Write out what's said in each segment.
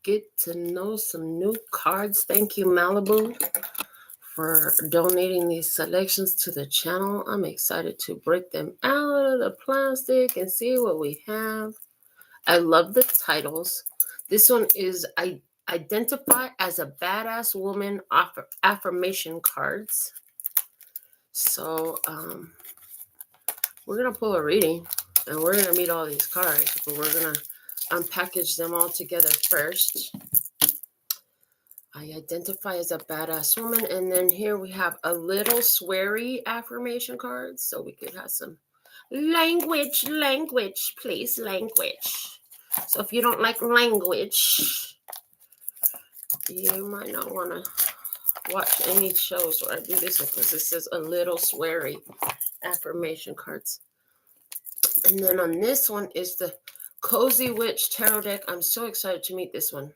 get to know some new cards. Thank you, Malibu, for donating these selections to the channel. I'm excited to break them out of the plastic and see what we have. I love the titles. This one is Identify as a Badass Woman affirmation cards. So we're going to pull a reading and we're going to meet all these cards, but we're going to unpackage them all together first. I identify as a badass woman. And then here we have a little sweary affirmation cards. So we could have some language, please, language. So if you don't like language, you might not want to watch any shows where I do this because this is a little sweary affirmation cards. And then on this one is the Cozy Witch Tarot deck. I'm so excited to meet this one.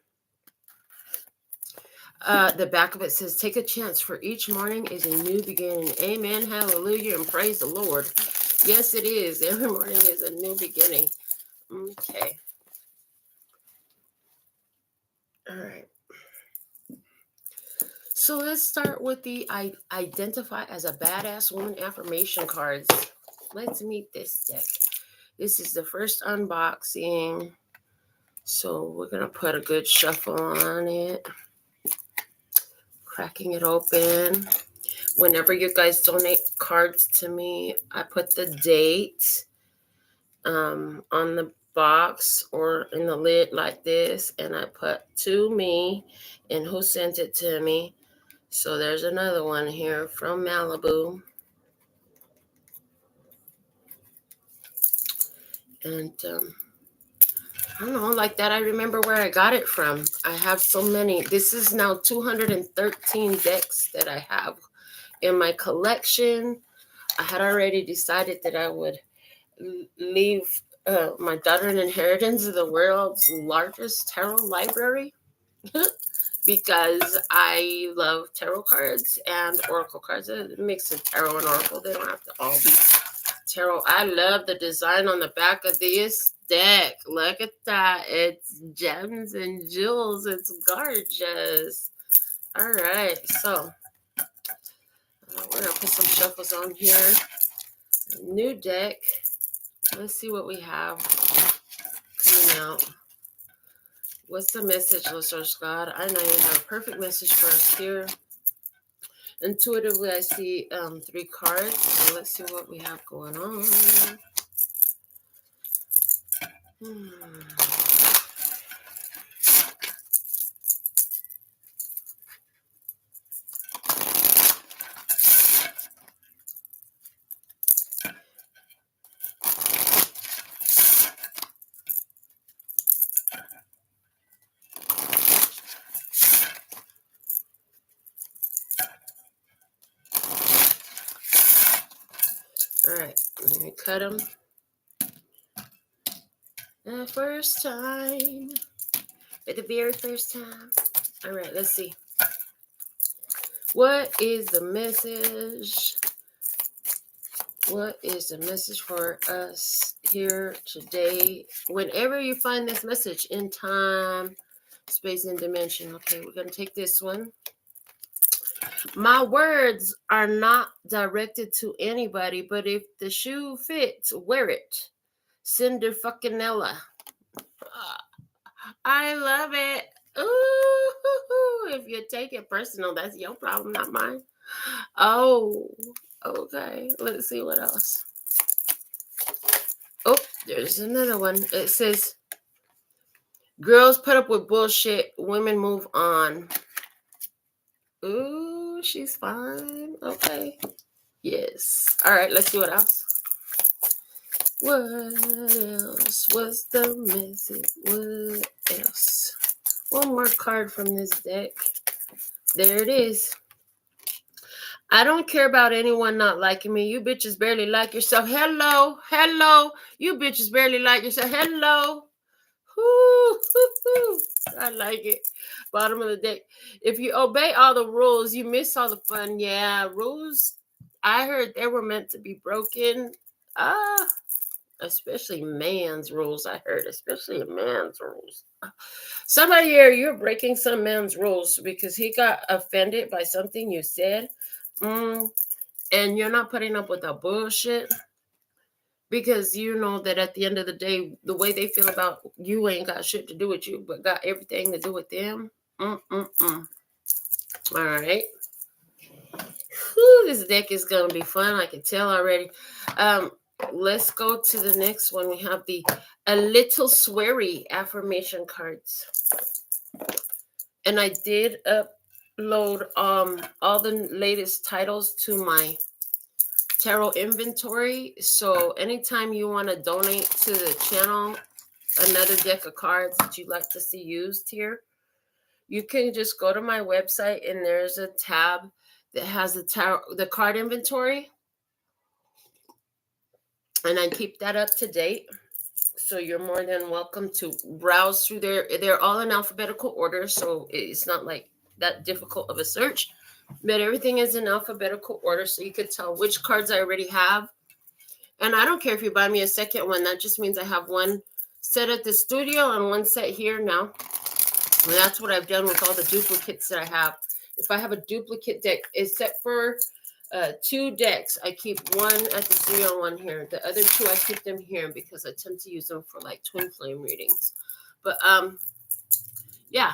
The back of it says, take a chance, for each morning is a new beginning. Amen, hallelujah, and praise the Lord. Yes, it is. Every morning is a new beginning. Okay. All right. So let's start with the Identify as a Badass Woman affirmation cards. Let's meet this deck. This is the first unboxing. So we're going to put a good shuffle on it. Cracking it open. Whenever you guys donate cards to me, I put the date on the box or in the lid like this, and I put to me and who sent it to me. So there's another one here from Malibu. And I don't know, like that. I remember where I got it from. I have so many. This is now 213 decks that I have in my collection. I had already decided that I would leave my daughter an inheritance of the world's largest tarot library because I love tarot cards and oracle cards. A mix of tarot and oracle. They don't have to all be tarot. I love the design on the back of this deck. Look at that. It's gems and jewels. It's gorgeous. All right. So we're going to put some shuffles on here. A new deck. Let's see what we have coming out. What's the message, listeners? God, I know you have a perfect message for us here. Intuitively, I see 3 cards. So let's see what we have going on. All right, let me cut them. The first time. For the very first time. All right, let's see. What is the message? What is the message for us here today? Whenever you find this message in time, space, and dimension. Okay, we're going to take this one. My words are not directed to anybody, but if the shoe fits, wear it. Cinder fucking Ella. I love it. Ooh, if you take it personal, that's your problem, not mine. Oh, okay. Let's see what else. Oh, there's another one. It says, girls put up with bullshit, women move on. Ooh, she's fine. Okay. Yes. All right, let's see what else. What else? What's the message? What else? One more card from this deck. There it is. I don't care about anyone not liking me. You bitches barely like yourself. Hello. You bitches barely like yourself. Hello. I like it. Bottom of the deck. If you obey all the rules, you miss all the fun. Yeah, rules. I heard they were meant to be broken. Especially man's rules, I heard. Especially man's rules. Somebody here, you're breaking some man's rules because he got offended by something you said. And you're not putting up with the bullshit. Because you know that at the end of the day, the way they feel about you ain't got shit to do with you, but got everything to do with them. All right. Whew, this deck is going to be fun. I can tell already. Let's go to the next one. We have the A Little Sweary affirmation cards. And I did upload all the latest titles to my tarot inventory. So anytime you want to donate to the channel another deck of cards that you'd like to see used here, you can just go to my website and there's a tab that has the card inventory, and I keep that up to date. So you're more than welcome to browse through there. They're all in alphabetical order, so it's not like that difficult of a search, but everything is in alphabetical order, so you could tell which cards I already have. And I don't care if you buy me a second one. That just means I have one set at the studio and one set here now. And that's what I've done with all the duplicates that I have. If I have a duplicate deck, except for 2 decks, I keep one at the studio and one here. The other 2, I keep them here because I tend to use them for like twin flame readings. But yeah.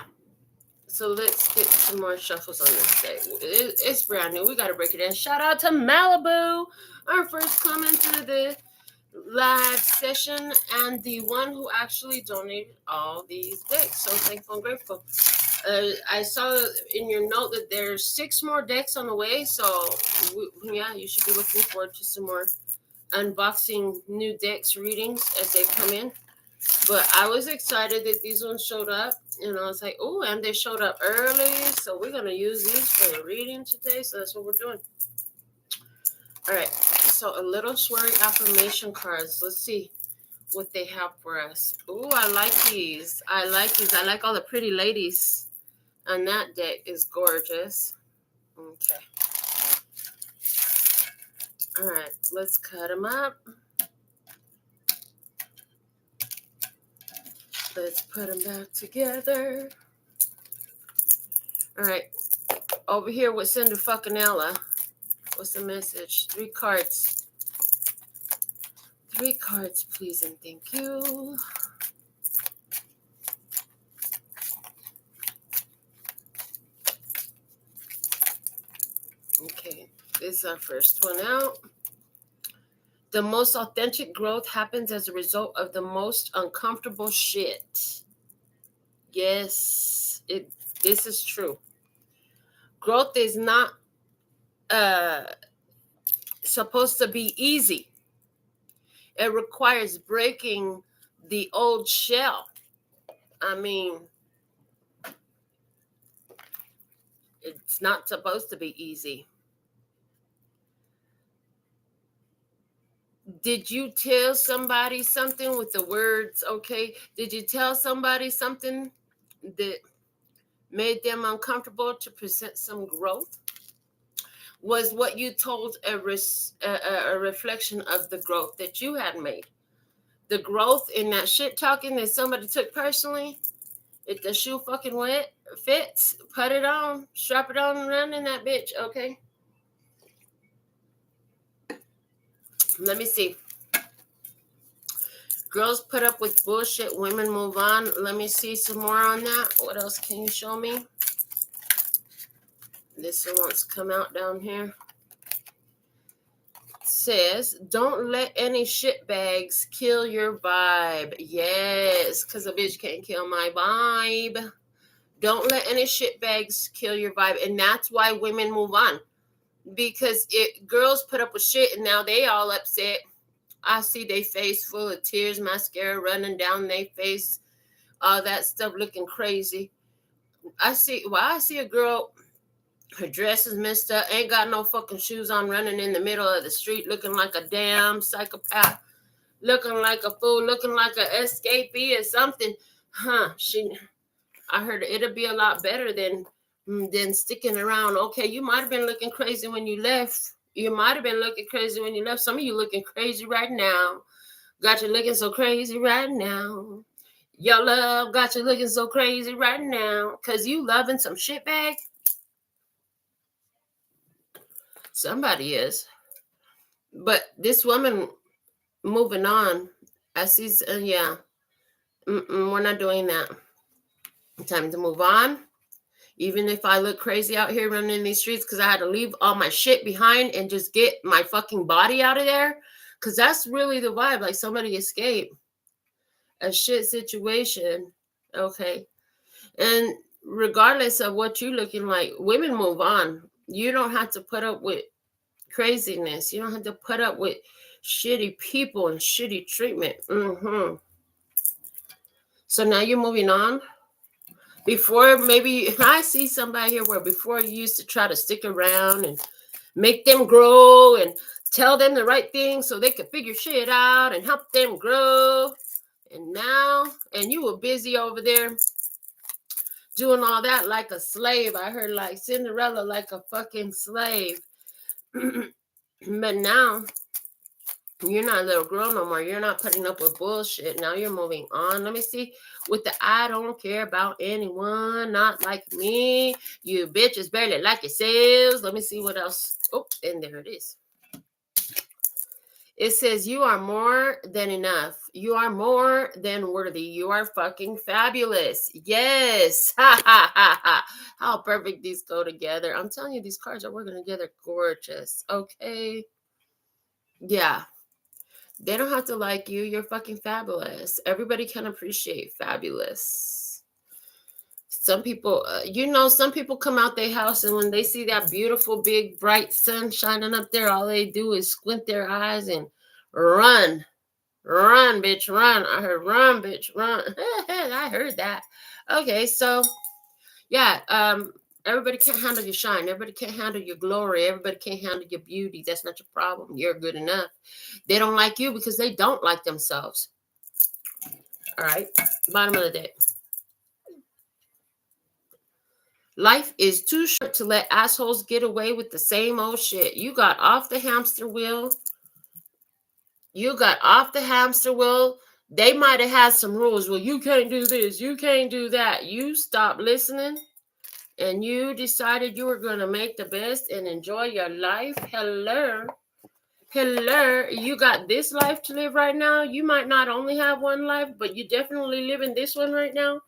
So let's get some more shuffles on this day. It's brand new. We got to break it in. Shout out to Malibu, our first comment to the live session, and the one who actually donated all these decks. So thankful and grateful. I saw in your note that there's 6 more decks on the way. So yeah, you should be looking forward to some more unboxing new decks readings as they come in. But I was excited that these ones showed up, and I was like, oh, and they showed up early, so we're going to use these for the reading today, so that's what we're doing. All right, so A Little Sweary affirmation cards. Let's see what they have for us. Oh, I like these. I like all the pretty ladies, and that deck is gorgeous. Okay. All right, let's cut them up. Let's put them back together. All right. Over here with Cinder fucking Ella. What's the message? 3 cards. 3 cards, please, and thank you. Okay, this is our first one out. The most authentic growth happens as a result of the most uncomfortable shit. Yes, this is true. Growth is not supposed to be easy. It requires breaking the old shell. I mean, it's not supposed to be easy. Did you tell somebody something with the words, okay? Did you tell somebody something that made them uncomfortable to present some growth? Was what you told a reflection of the growth that you had made? The growth in that shit talking that somebody took personally? If the shoe fucking fits, put it on, strap it on, and run in that bitch, okay? Let me see. Girls put up with bullshit, women move on. Let me see some more on that. What else can you show me? This one wants to come out down here. It says, don't let any shitbags kill your vibe. Yes, because a bitch can't kill my vibe. Don't let any shitbags kill your vibe. And that's why women move on. Because girls put up with shit and now they all upset. I see their face full of tears, mascara running down their face, all that stuff looking crazy. I see a girl, her dress is messed up, ain't got no fucking shoes on, running in the middle of the street looking like a damn psychopath, looking like a fool, looking like an escapee or something. I heard it'll be a lot better than sticking around. Okay, you might have been looking crazy when you left. You might have been looking crazy when you left. Some of you looking crazy right now. got you looking so crazy right now. Your love got you looking so crazy right now. Because you loving some shitbag? Somebody is. But this woman moving on. I see, yeah. We're not doing that. Time to move on. Even if I look crazy out here running in these streets because I had to leave all my shit behind and just get my fucking body out of there. Because that's really the vibe. Like somebody escaped a shit situation. Okay. And regardless of what you're looking like, women move on. You don't have to put up with craziness. You don't have to put up with shitty people and shitty treatment. So now you're moving on. Before, maybe I see somebody here where before you used to try to stick around and make them grow and tell them the right thing so they could figure shit out and help them grow. And now, and you were busy over there doing all that like a slave. I heard like Cinderella like a fucking slave. But now, you're not a little girl no more. You're not putting up with bullshit. Now you're moving on. Let me see. With the I don't care about anyone, not like me. You bitches barely like yourselves. Let me see what else. Oh, and there it is. It says, you are more than enough. You are more than worthy. You are fucking fabulous. Yes. Ha, ha, ha, ha. How perfect these go together. I'm telling you, these cards are working together gorgeous. Okay. Yeah. They don't have to like you. You're fucking fabulous. Everybody can appreciate fabulous. Some people, some people come out their house and when they see that beautiful, big, bright sun shining up there, all they do is squint their eyes and run. Run, bitch, run. I heard run, bitch, run. I heard that. Okay, so, yeah, everybody can't handle your shine. Everybody can't handle your glory. Everybody can't handle your beauty. That's not your problem. You're good enough. They don't like you because they don't like themselves. All right. Bottom of the deck. Life is too short to let assholes get away with the same old shit. You got off the hamster wheel. They might have had some rules. Well, you can't do this. You can't do that. You stopped listening and you decided you were going to make the best and enjoy your life. Hello. You got this life to live right now. You might not only have one life, but you definitely live in this one right now.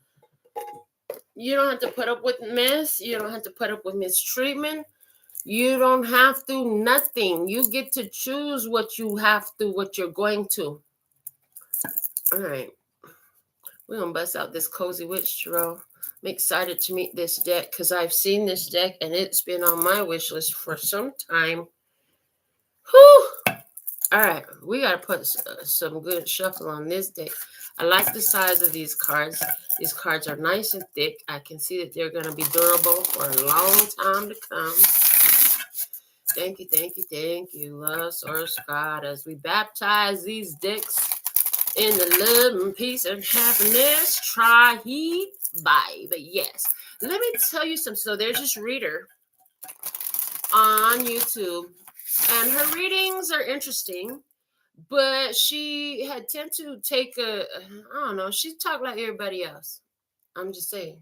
You don't have to put up with mess. You don't have to put up with mistreatment. You don't have to nothing. You get to choose what you have to, what you're going to. All right. We're going to bust out this Cozy Witch Tarot. I'm excited to meet this deck because I've seen this deck and it's been on my wish list for some time. Whew. All right. We got to put some good shuffle on this deck. I like the size of these cards. These cards are nice and thick. I can see that they're going to be durable for a long time to come. Thank you, love, source, God, as we baptize these decks in the love and peace and happiness. Try he bye. But yes, let me tell you something. So there's this reader on YouTube, and her readings are interesting. But she had tend to take I don't know, she talked like everybody else. I'm just saying.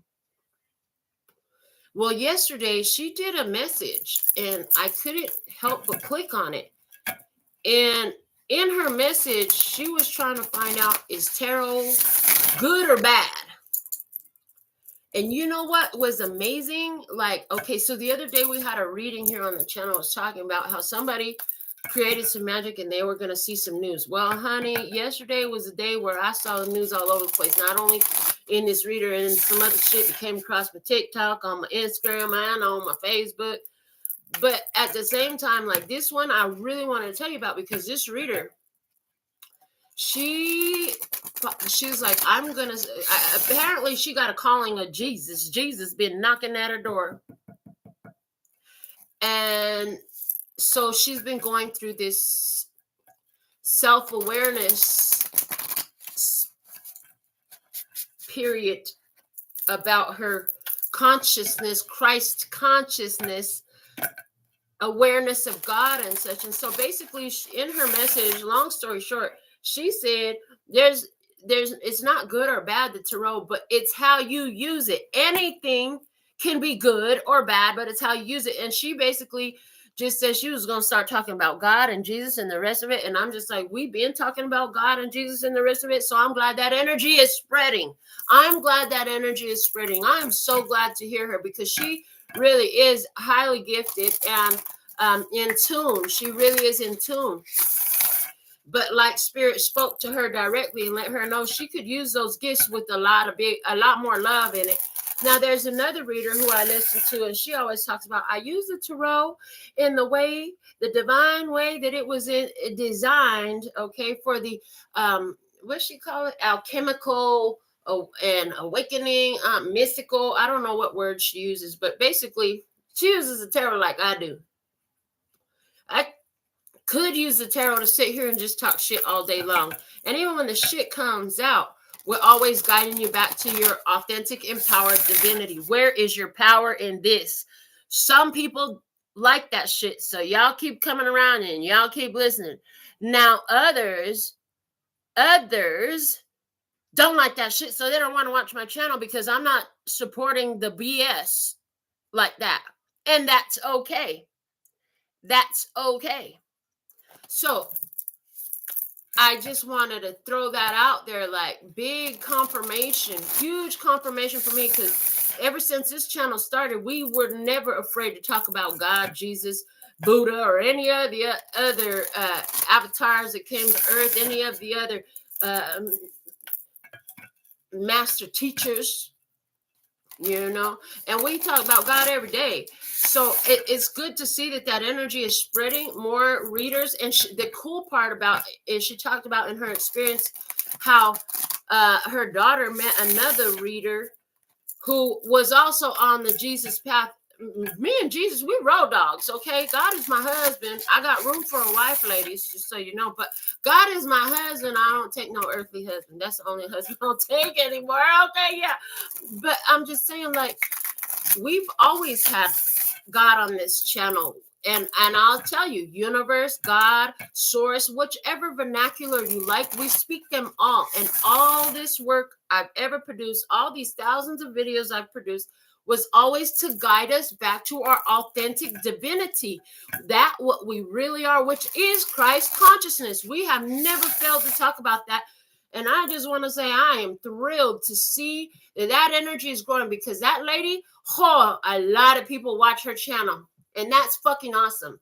Well, yesterday she did a message and I couldn't help but click on it. And in her message, she was trying to find out, is tarot good or bad? And you know what was amazing? Like, okay, so the other day we had a reading here on the channel. I was talking about how somebody created some magic and they were going to see some news. Well, honey, yesterday was a day where I saw the news all over the place. Not only in this reader and some other shit that came across my TikTok, on my Instagram, and on my Facebook. But at the same time, like this one, I really wanted to tell you about because this reader, she was like, I'm going to, apparently she got a calling of Jesus. Jesus been knocking at her door. And so she's been going through this self-awareness period about her consciousness, Christ consciousness, awareness of God and such. And so basically in her message, long story short, She said, there's it's not good or bad, the tarot, but it's how you use it. Anything can be good or bad, but it's how you use it. And she basically just said she was going to start talking about God and Jesus and the rest of it. And I'm just like, we've been talking about God and Jesus and the rest of it. So I'm glad that energy is spreading. I'm glad that energy is spreading. I am so glad to hear her, because she really is highly gifted and in tune. She really is in tune. But like Spirit spoke to her directly and let her know she could use those gifts with a lot more love in it. Now, there's another reader who I listen to, and she always talks about, I use the tarot in the divine way that it was designed, okay, for the, what she call it, alchemical and awakening, mystical. I don't know what word she uses, but basically she uses the tarot like I do. I could use the tarot to sit here and just talk shit all day long. And even when the shit comes out, we're always guiding you back to your authentic, empowered divinity. Where is your power in this? Some people like that shit, so y'all keep coming around and y'all keep listening. Now, others don't like that shit, so they don't want to watch my channel, because I'm not supporting the BS like that. And that's okay. That's okay. So I just wanted to throw that out there, like big confirmation, huge confirmation for me, because ever since this channel started, we were never afraid to talk about God, Jesus, Buddha, or any of the other avatars that came to earth, any of the other master teachers, and we talk about God every day. So it's good to see that energy is spreading, more readers. And the cool part about it is she talked about in her experience how her daughter met another reader who was also on the Jesus path. Me and Jesus, we road dogs, okay? God is my husband. I got room for a wife, ladies, just so you know. But God is my husband. I don't take no earthly husband. That's the only husband I don't take anymore. Okay, yeah. But I'm just saying, like, we've always had God on this channel. And I'll tell you, universe, God, source, whichever vernacular you like, we speak them all. And all this work I've ever produced, all these thousands of videos I've produced, was always to guide us back to our authentic divinity, that what we really are, which is Christ consciousness. We have never failed to talk about that. And I just want to say I am thrilled to see that energy is growing, because that lady, a lot of people watch her channel, and that's fucking awesome.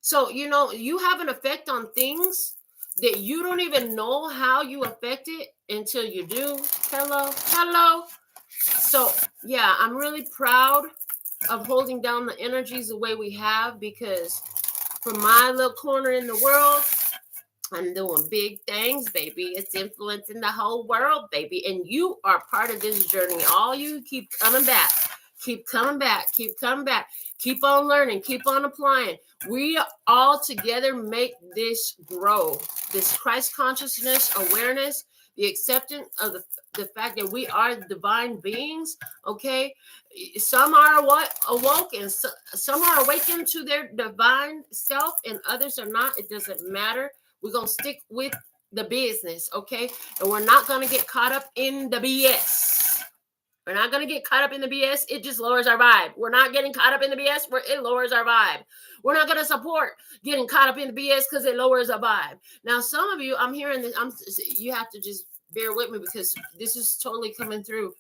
So, you have an effect on things that you don't even know how you affect it until you do. Hello. So, yeah, I'm really proud of holding down the energies the way we have, because from my little corner in the world, I'm doing big things, baby. It's influencing the whole world, baby. And you are part of this journey. All you keep coming back. Keep coming back. Keep coming back. Keep on learning. Keep on applying. We all together make this grow. This Christ consciousness, awareness, the acceptance of the fact that we are divine beings, okay? Some are awoken. Some are awakened to their divine self, and others are not. It doesn't matter. We're going to stick with the business, okay? And we're not going to get caught up in the BS. We're not going to get caught up in the BS. It just lowers our vibe. We're not getting caught up in the BS. It lowers our vibe. We're not going to support getting caught up in the BS because it lowers our vibe. Now, some of you, I'm hearing this. You have to just bear with me, because this is totally coming through.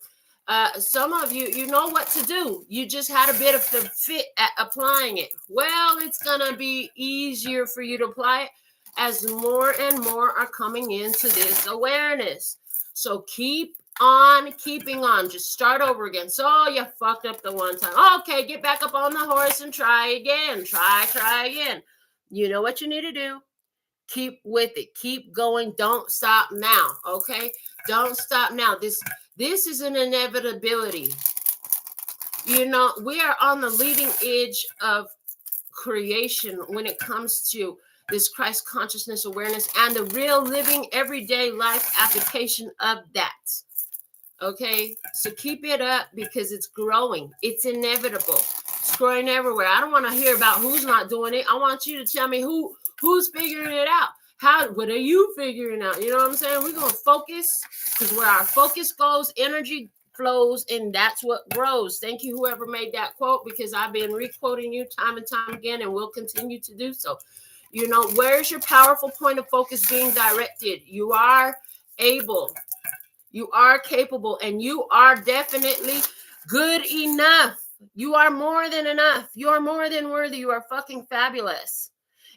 Some of you, you know what to do. You just had a bit of the fit at applying it. Well, it's going to be easier for you to apply it as more and more are coming into this awareness. So keep on keeping on. Just start over again. So you fucked up the one time. Okay, get back up on the horse and try again. Try again. You know what you need to do. Keep with it. Keep going. Don't stop now. Okay? Don't stop now. This is an inevitability. We are on the leading edge of creation when it comes to this Christ consciousness awareness and the real living everyday life application of that. Okay, so keep it up, because it's growing. It's inevitable. It's growing everywhere. I don't want to hear about who's not doing it. I want you to tell me who's figuring it out. What are you figuring out? You know what I'm saying? We're going to focus, because where our focus goes, energy flows, and that's what grows. Thank you, whoever made that quote, because I've been re-quoting you time and time again, and will continue to do so. You know, where's your powerful point of focus being directed? You are able, you are capable, and you are definitely good enough. You are more than enough. You are more than worthy. You are fucking fabulous.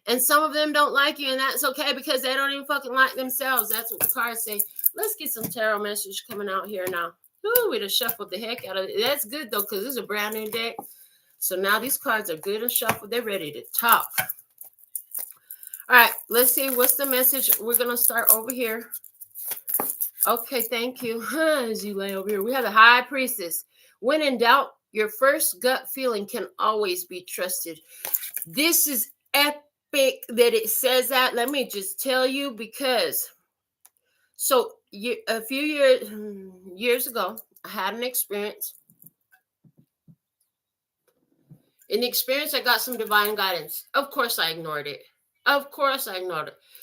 And some of them don't like you, and that's okay, because they don't even fucking like themselves. That's what the cards say. Let's get some tarot message coming out here now. Ooh, we just shuffled the heck out of it. That's good, though, because this is a brand new deck. So now these cards are good and shuffled. They're ready to talk. All right, let's see. What's the message? We're going to start over here. Okay, thank you. As you lay over here, we have the High Priestess. When in doubt, your first gut feeling can always be trusted. This is epic that it says that. Let me just tell you, because a few years ago, I had an experience. In the experience, I got some divine guidance. Of course, I ignored it.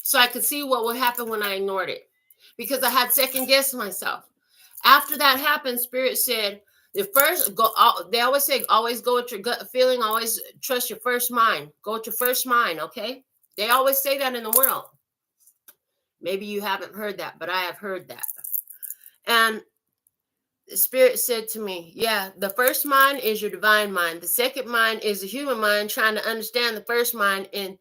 So I could see what would happen when I ignored it, because I had second guessed myself. After that happened, Spirit said, they always say, always go with your gut feeling. Always trust your first mind. Go with your first mind, okay? They always say that in the world. Maybe you haven't heard that, but I have heard that. And the Spirit said to me, yeah, the first mind is your divine mind. The second mind is the human mind trying to understand the first mind and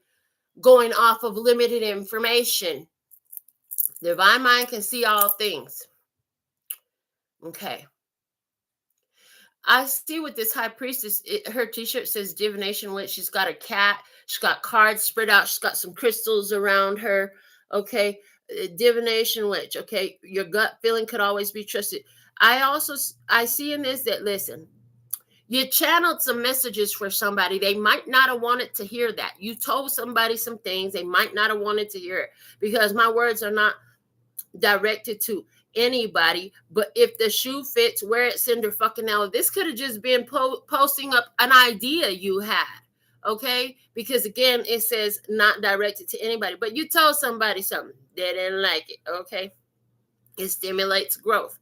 going off of limited information. The divine mind can see all things. Okay. I see with this High Priestess, her t-shirt says divination witch. She's got a cat. She's got cards spread out. She's got some crystals around her. Okay. Divination witch. Okay. Your gut feeling could always be trusted. I see in this that, listen, you channeled some messages for somebody. They might not have wanted to hear that. You told somebody some things. They might not have wanted to hear it, because my words are not directed to anybody. But if the shoe fits, wear it, send her fucking out. This could have just been posting up an idea you had, okay? Because again, it says not directed to anybody, but you told somebody something, they didn't like it, okay? It stimulates growth.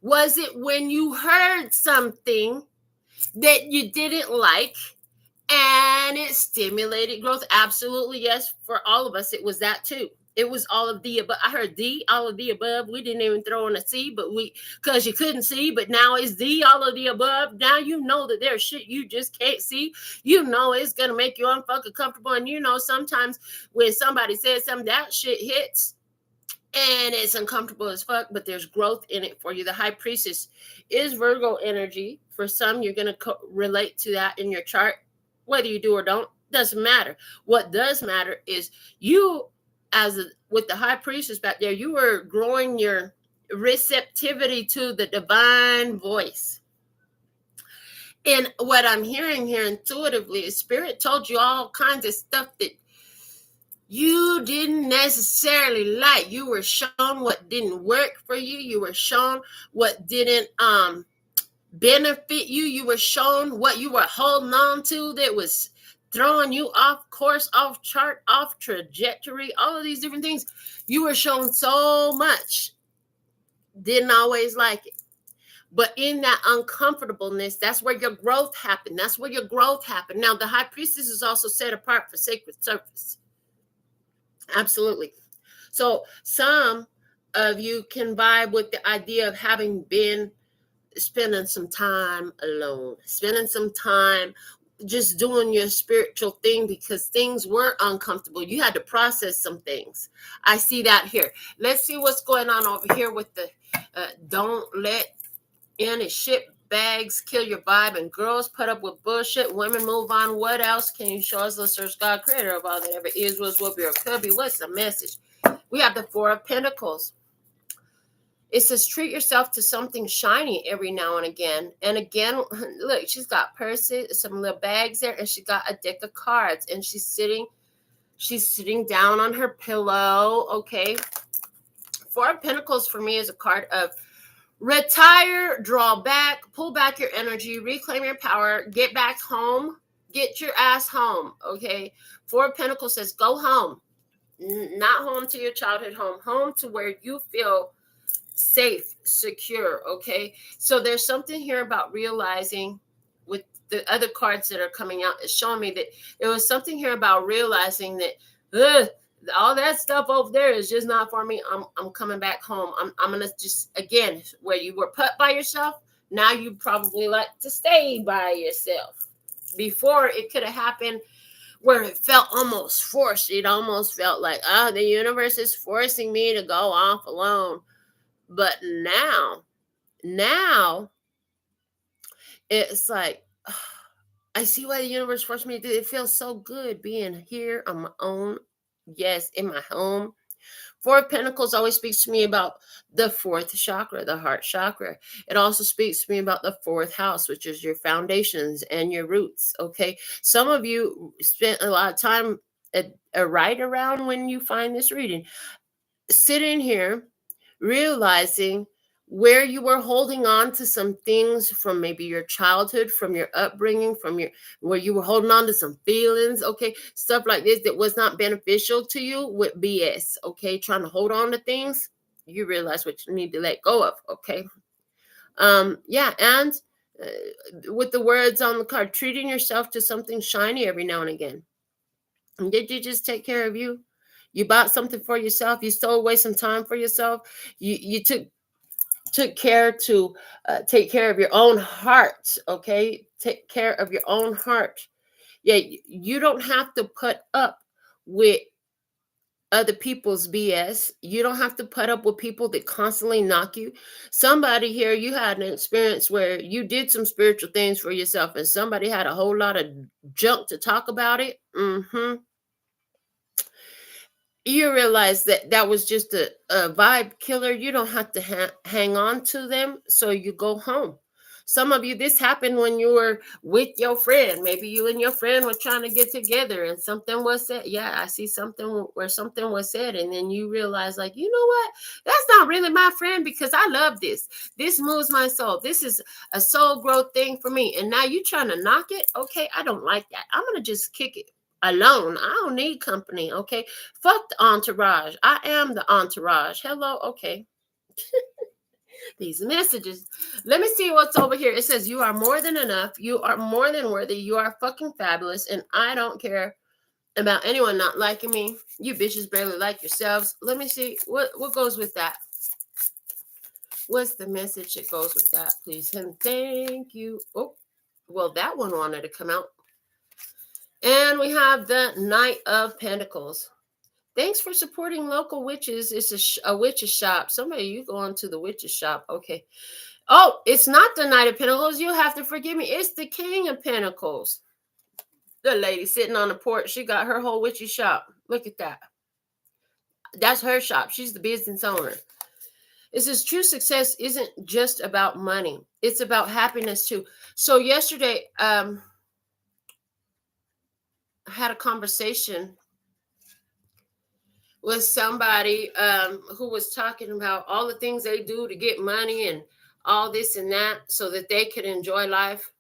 Was it when you heard something that you didn't like and it stimulated growth? Absolutely, yes. For all of us, it was that too. It was all of the above. I heard D, all of the above. We didn't even throw in a C, but because you couldn't see, but now it's D, all of the above. Now you know that there's shit you just can't see. You know it's going to make you unfucking comfortable. And you know sometimes when somebody says something, that shit hits and it's uncomfortable as fuck, but there's growth in it for you. The High Priestess is Virgo energy. For some, you're going to relate to that in your chart. Whether you do or don't, doesn't matter. What does matter is you, with the High Priestess back there, you were growing your receptivity to the divine voice. And what I'm hearing here intuitively is Spirit told you all kinds of stuff that you didn't necessarily like. You were shown what didn't work for you. You were shown what didn't benefit you. You were shown what you were holding on to that was throwing you off course, off chart, off trajectory, all of these different things. You were shown so much. Didn't always like it. But in that uncomfortableness, that's where your growth happened. That's where your growth happened. Now, the High Priestess is also set apart for sacred service. Absolutely. So some of you can vibe with the idea of having been spending some time alone, spending some time just doing your spiritual thing, because things were uncomfortable. You had to process some things. I see that here. Let's see what's going on over here with the don't let any shit bags kill your vibe, and girls put up with bullshit, women move on. What else can you show us? Listeners, God, creator of all that ever is, was, will be, or could be. What's the message? We have the Four of Pentacles. It says treat yourself to something shiny every now and again. And again, look, she's got purses, some little bags there, and she got a deck of cards, and she's sitting down on her pillow. Okay. Four of Pentacles for me is a card of retire, draw back, pull back your energy, reclaim your power, get back home, get your ass home. Okay. Four of Pentacles says go home. Not home to your childhood home to where you feel safe, secure. Okay. So there's something here about realizing, with the other cards that are coming out, it's showing me that there was something here about realizing that all that stuff over there is just not for me. I'm coming back home. I'm gonna just, again, where you were put by yourself, now you probably like to stay by yourself. Before, it could have happened where it felt almost forced. It almost felt like, oh, the universe is forcing me to go off alone. But now it's like, I see why the universe forced me to do it. It feels so good being here on my own. Yes, in my home. Four of Pentacles always speaks to me about the fourth chakra, the heart chakra. It also speaks to me about the fourth house, which is your foundations and your roots. Okay. Some of you spent a lot of time right around when you find this reading, sitting here realizing where you were holding on to some things from maybe your childhood, from your upbringing, from your, where you were holding on to some feelings, okay, stuff like this that was not beneficial to you, with BS, okay, trying to hold on to things, you realize what you need to let go of, okay. Yeah, and with the words on the card, treating yourself to something shiny every now and again. And did you just take care of you? You bought something for yourself. You stole away some time for yourself. You took care to take care of your own heart. Okay, take care of your own heart. Yeah, you don't have to put up with other people's BS. You don't have to put up with people that constantly knock you. Somebody here, you had an experience where you did some spiritual things for yourself, and somebody had a whole lot of junk to talk about it. You realize that that was just a vibe killer. You don't have to hang on to them, so you go home. Some of you, this happened when you were with your friend. Maybe you and your friend were trying to get together and something was said. Yeah, I see something where something was said, and then you realize, like, you know what? That's not really my friend, because I love this. This moves my soul. This is a soul growth thing for me. And now you trying to knock it? Okay, I don't like that. I'm going to just kick it alone. I don't need company. Okay. Fuck the entourage. I am the entourage. Hello. Okay. These messages. Let me see what's over here. It says, you are more than enough. You are more than worthy. You are fucking fabulous. And I don't care about anyone not liking me. You bitches barely like yourselves. Let me see what goes with that. What's the message that goes with that, please? And thank you. Oh, well, that one wanted to come out. And we have the Knight of Pentacles. Thanks for supporting local witches. It's a witch's shop. Somebody, you going to the witch's shop. Okay. Oh, it's not the Knight of Pentacles. You'll have to forgive me. It's the King of Pentacles. The lady sitting on the porch. She got her whole witch's shop. Look at that. That's her shop. She's the business owner. It says true success isn't just about money. It's about happiness too. So yesterday, I had a conversation with somebody who was talking about all the things they do to get money and all this and that so that they could enjoy life.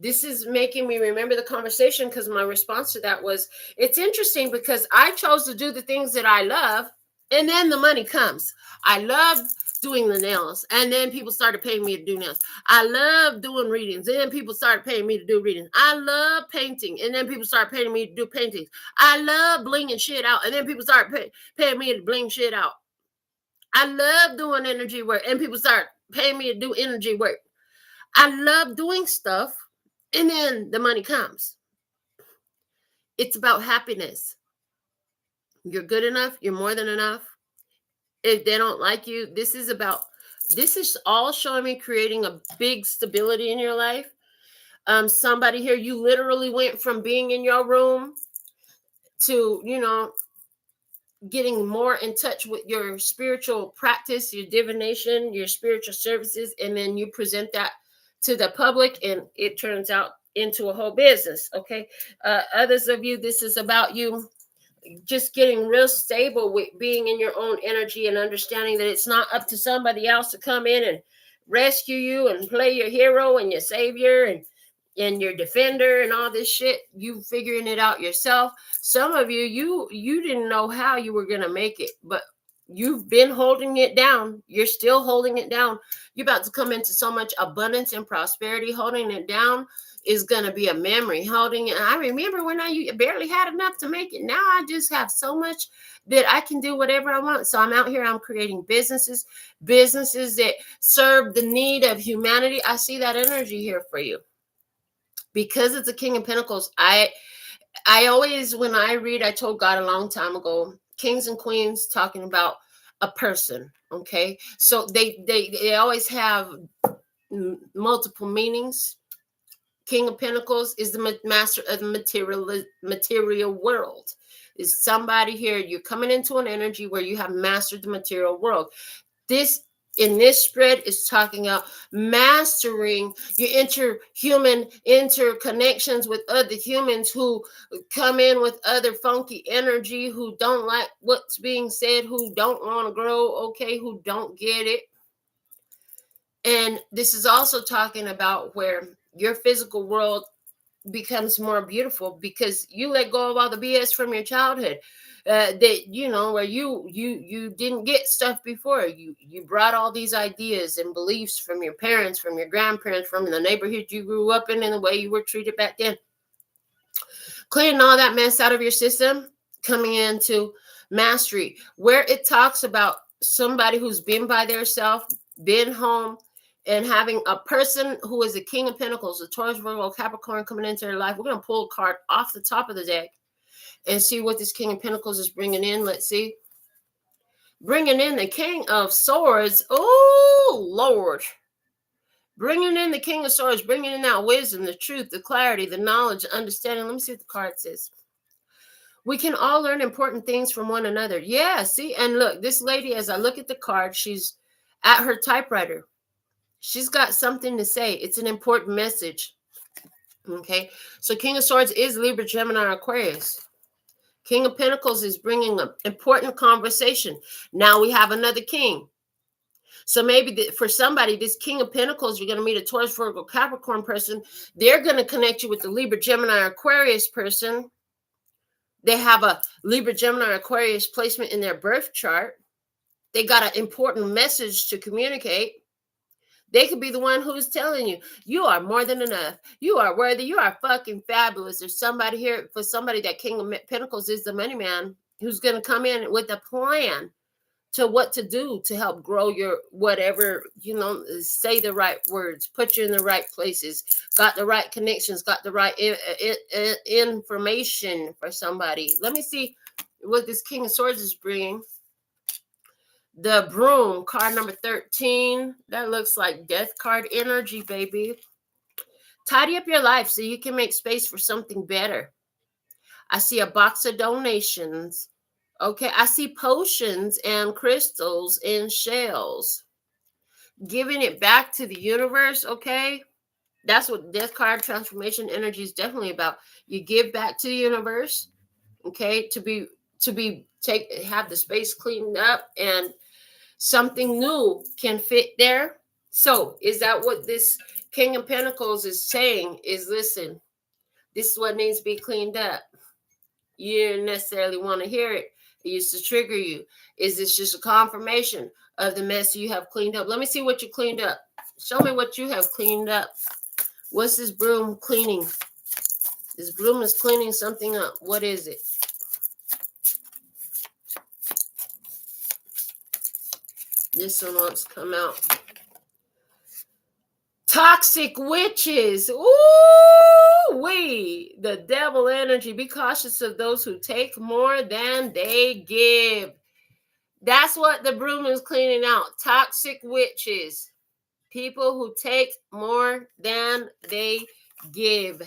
This is making me remember the conversation, because my response to that was, it's interesting because I chose to do the things that I love, and then the money comes. I love doing the nails, and then people started paying me to do nails. I love doing readings, and then people started paying me to do readings. I love painting, and then people started paying me to do paintings. I love blinging shit out, and then people started paying me to bling shit out. I love doing energy work, and people start paying me to do energy work. I love doing stuff, and then the money comes. It's about happiness. You're good enough. You're more than enough. If they don't like you, this is all showing me creating a big stability in your life. Somebody here, you literally went from being in your room to, getting more in touch with your spiritual practice, your divination, your spiritual services, and then you present that to the public, and it turns out into a whole business. Okay. Others of you, this is about you just getting real stable with being in your own energy and understanding that it's not up to somebody else to come in and rescue you and play your hero and your savior. And and your defender and all this shit, you figuring it out yourself. Some of you didn't know how you were going to make it, but you've been holding it down. You're still holding it down. You're about to come into so much abundance and prosperity. Holding it down is going to be a memory. Holding it. I remember when I barely had enough to make it. Now I just have so much that I can do whatever I want. So I'm out here, I'm creating businesses that serve the need of humanity. I see that energy here for you. Because it's the King of Pentacles, I always, when I read, I told God a long time ago, kings and queens talking about a person, okay? So they always have multiple meanings. King of Pentacles is the master of the material world. Is somebody here, you're coming into an energy where you have mastered the material world. This in this spread is talking about mastering your interhuman interconnections with other humans who come in with other funky energy, who don't like what's being said, who don't want to grow, okay, who don't get it. And this is also talking about where your physical world becomes more beautiful because you let go of all the BS from your childhood. That where you didn't get stuff before. You brought all these ideas and beliefs from your parents, from your grandparents, from the neighborhood you grew up in, and the way you were treated back then. Clearing all that mess out of your system, coming into mastery, where it talks about somebody who's been by themselves, been home, and having a person who is a King of Pentacles, a Taurus, Virgo, Capricorn coming into their life. We're going to pull a card off the top of the deck and see what this King of Pentacles is bringing in. Let's see. Bringing in the King of Swords. Oh, Lord. Bringing in the King of Swords, bringing in that wisdom, the truth, the clarity, the knowledge, the understanding. Let me see what the card says. We can all learn important things from one another. Yeah, see? And look, this lady, as I look at the card, she's at her typewriter. She's got something to say. It's an important message. Okay, so King of Swords is Libra, Gemini, Aquarius. King of Pentacles is bringing an important conversation. Now we have another king. So maybe for somebody, this King of Pentacles, you're going to meet a Taurus, Virgo, Capricorn person. They're going to connect you with the Libra, Gemini, Aquarius person. They have a Libra, Gemini, Aquarius placement in their birth chart. They got an important message to communicate. They could be the one who's telling you, you are more than enough. You are worthy. You are fucking fabulous. There's somebody here, for somebody, that King of Pentacles is the money man who's going to come in with a plan to what to do to help grow your whatever, say the right words, put you in the right places, got the right connections, got the right information for somebody. Let me see what this King of Swords is bringing. The Broom, card number 13. That looks like death card energy, baby. Tidy up your life so you can make space for something better. I see a box of donations. Okay, I see potions and crystals and shells. Giving it back to the universe, okay? That's what death card transformation energy is definitely about. You give back to the universe, okay, have the space cleaned up and something new can fit there. So is that what this King of Pentacles is saying? Is, listen, this is what needs to be cleaned up. You didn't necessarily want to hear it. It used to trigger you. Is this just a confirmation of the mess you have cleaned up? Let me see what you cleaned up. Show me what you have cleaned up. What's this broom cleaning? This broom is cleaning something up. What is it? This one wants to come out. Toxic witches. Ooh, the devil energy. Be cautious of those who take more than they give. That's what the broom is cleaning out. Toxic witches. People who take more than they give.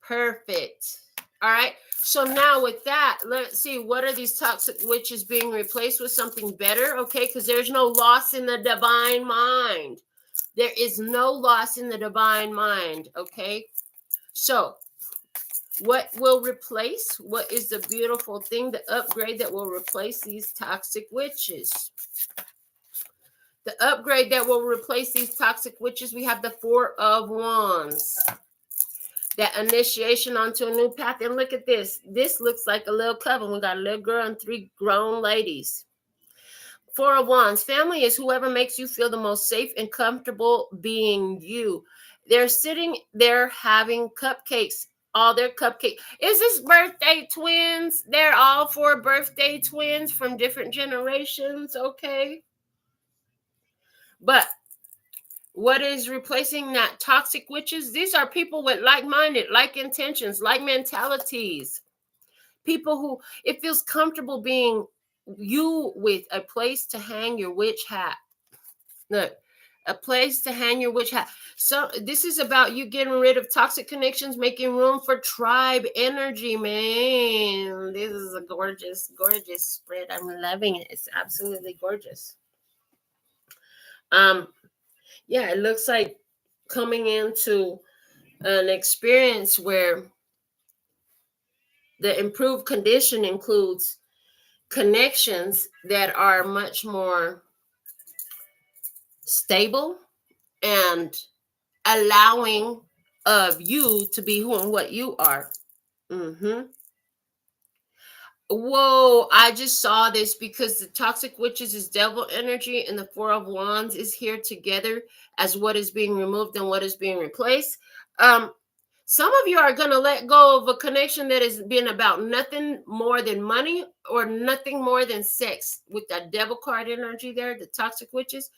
Perfect. All right. So now with that, let's see, what are these toxic witches being replaced with? Something better? Okay, because there's no loss in the divine mind. There is no loss in the divine mind. Okay. So what will replace? What is the beautiful thing, the upgrade that will replace these toxic witches? The upgrade that will replace these toxic witches, we have the Four of Wands. That initiation onto a new path. And look at this. This looks like a little couple. We got a little girl and 3 grown ladies. Four of Wands. Family is whoever makes you feel the most safe and comfortable being you. They're sitting there having cupcakes. All their cupcakes. Is this birthday twins? They're all 4 birthday twins from different generations. Okay. But what is replacing that toxic witches? These are people with like-minded, like intentions, like mentalities. People who it feels comfortable being you with a place to hang your witch hat. Look, a place to hang your witch hat. So this is about you getting rid of toxic connections, making room for tribe energy, man. This is a gorgeous, gorgeous spread. I'm loving it. It's absolutely gorgeous. Yeah, it looks like coming into an experience where the improved condition includes connections that are much more stable and allowing of you to be who and what you are. Whoa, I just saw this because the toxic witches is devil energy and the Four of Wands is here together as what is being removed and what is being replaced. Some of you are going to let go of a connection that has been about nothing more than money or nothing more than sex with that devil card energy there, the toxic witches.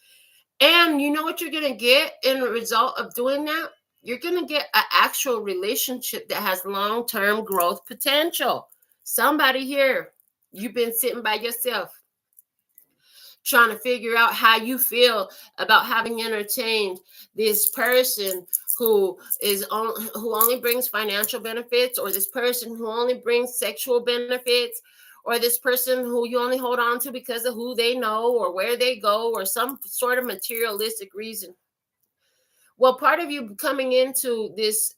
And you know what you're going to get in the result of doing that? You're going to get an actual relationship that has long-term growth potential. Somebody here, you've been sitting by yourself trying to figure out how you feel about having entertained this person who only brings financial benefits, or this person who only brings sexual benefits, or this person who you only hold on to because of who they know or where they go or some sort of materialistic reason. Well, part of you coming into this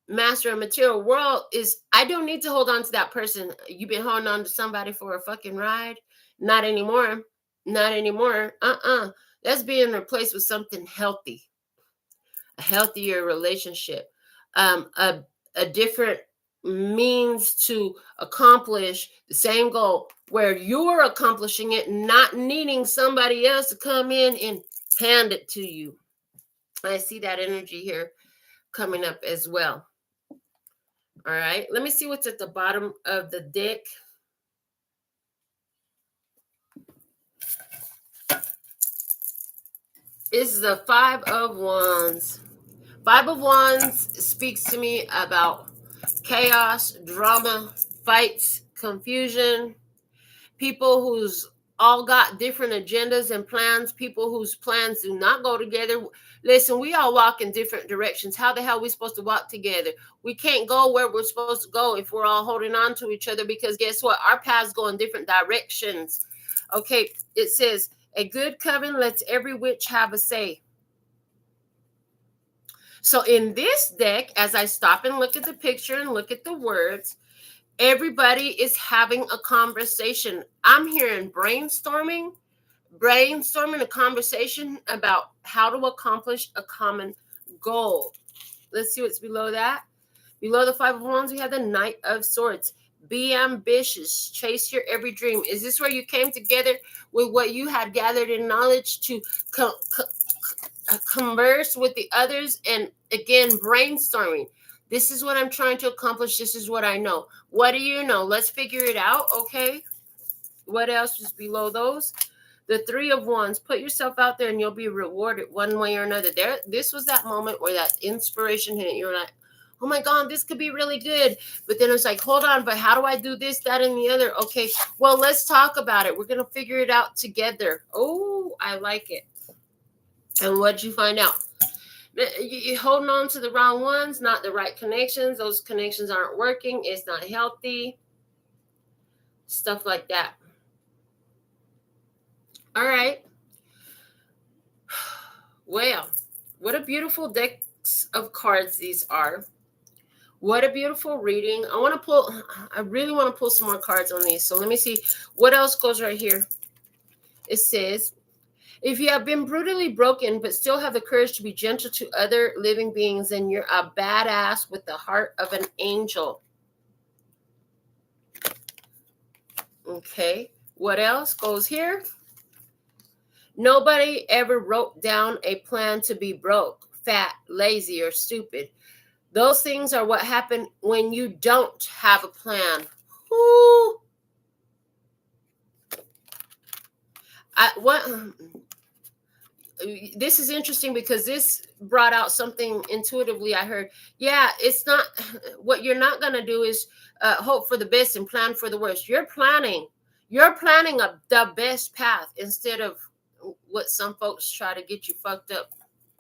master of material world is, I don't need to hold on to that person. You've been holding on to somebody for a fucking ride. Not anymore. Not anymore. That's being replaced with something healthy, a healthier relationship, a different means to accomplish the same goal where you're accomplishing it, not needing somebody else to come in and hand it to you. I see that energy here coming up as well. All right, let me see what's at the bottom of the deck. This is a Five of Wands. Five of Wands speaks to me about chaos, drama, fights, confusion, people who's all got different agendas and plans, people whose plans do not go together. Listen, we all walk in different directions. How the hell are we supposed to walk together? We can't go where we're supposed to go if we're all holding on to each other, because guess what? Our paths go in different directions. Okay, it says, a good coven lets every witch have a say. So in this deck, as I stop and look at the picture and look at the words, everybody is having a conversation. I'm hearing brainstorming a conversation about how to accomplish a common goal. Let's see what's below that. Below the Five of Wands, we have the Knight of Swords. Be ambitious. Chase your every dream. Is this where you came together with what you had gathered in knowledge to converse with the others? And again, brainstorming. This is what I'm trying to accomplish. This is what I know. What do you know? Let's figure it out, okay? What else is below those? The Three of Wands. Put yourself out there and you'll be rewarded one way or another. This was that moment where that inspiration hit. You're like, oh my God, this could be really good. But then it's like, hold on, but how do I do this, that, and the other? Okay, well, let's talk about it. We're going to figure it out together. Oh, I like it. And what did you find out? You're holding on to the wrong ones, not the right connections. Those connections aren't working. It's not healthy. Stuff like that. All right. Well, what a beautiful decks of cards these are. What a beautiful reading. I really want to pull some more cards on these. So let me see what else goes right here. It says, If you have been brutally broken but still have the courage to be gentle to other living beings, then you're a badass with the heart of an angel. Okay, what else goes here? Nobody ever wrote down a plan to be broke, fat, lazy, or stupid. Those things are what happen when you don't have a plan. Ooh. This is interesting because this brought out something intuitively I heard. Yeah, it's not what you're not going to do is hope for the best and plan for the worst. You're planning the best path instead of what some folks try to get you fucked up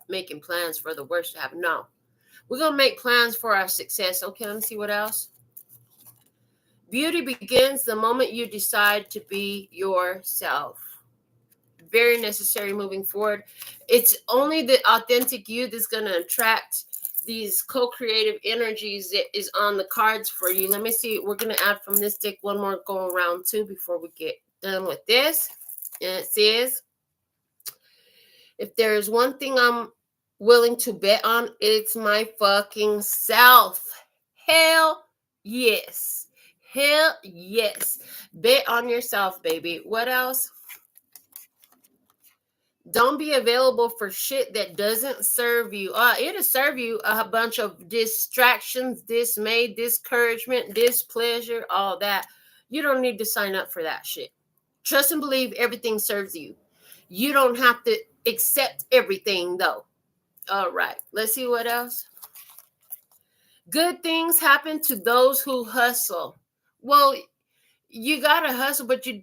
making plans for the worst to happen. No, we're going to make plans for our success. Okay, let me see what else. Beauty begins the moment you decide to be yourself. Very necessary moving forward. It's only the authentic you that's going to attract these co-creative energies that is on the cards for you. Let me see. We're going to add from this deck one more go around too before we get done with this. And it says, if there's one thing I'm willing to bet on, it's my fucking self. Hell yes. Hell yes. Bet on yourself, baby. What else? Don't be available for shit that doesn't serve you. It'll serve you a bunch of distractions, dismay, discouragement, displeasure, all that. You don't need to sign up for that shit. Trust and believe everything serves you. You don't have to accept everything, though. All right, let's see what else. Good things happen to those who hustle. Well, you gotta hustle, but you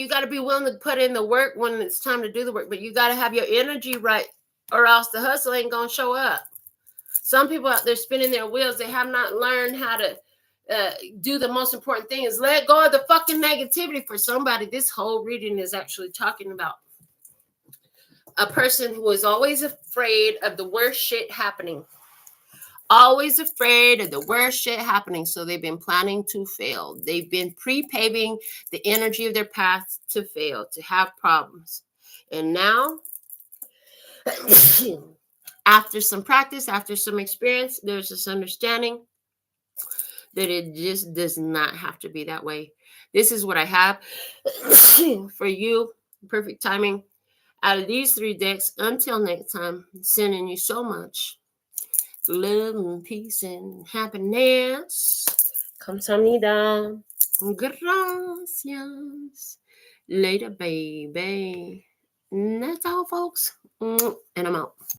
gotta be willing to put in the work when it's time to do the work, but you gotta have your energy right, or else the hustle ain't gonna show up. Some people out there spinning their wheels, they have not learned how to do the most important thing is let go of the fucking negativity. For somebody, this whole reading is actually talking about a person who is always afraid of the worst shit happening. Always afraid of the worst shit happening. So they've been planning to fail. They've been pre-paving the energy of their path to fail, to have problems. And now, after some practice, after some experience, there's this understanding that it just does not have to be that way. This is what I have for you. Perfect timing. Out of these 3 decks, until next time, sending you so much love and peace and happiness. Kamsahamnida. Gracias. Later, baby. And that's all, folks. And I'm out.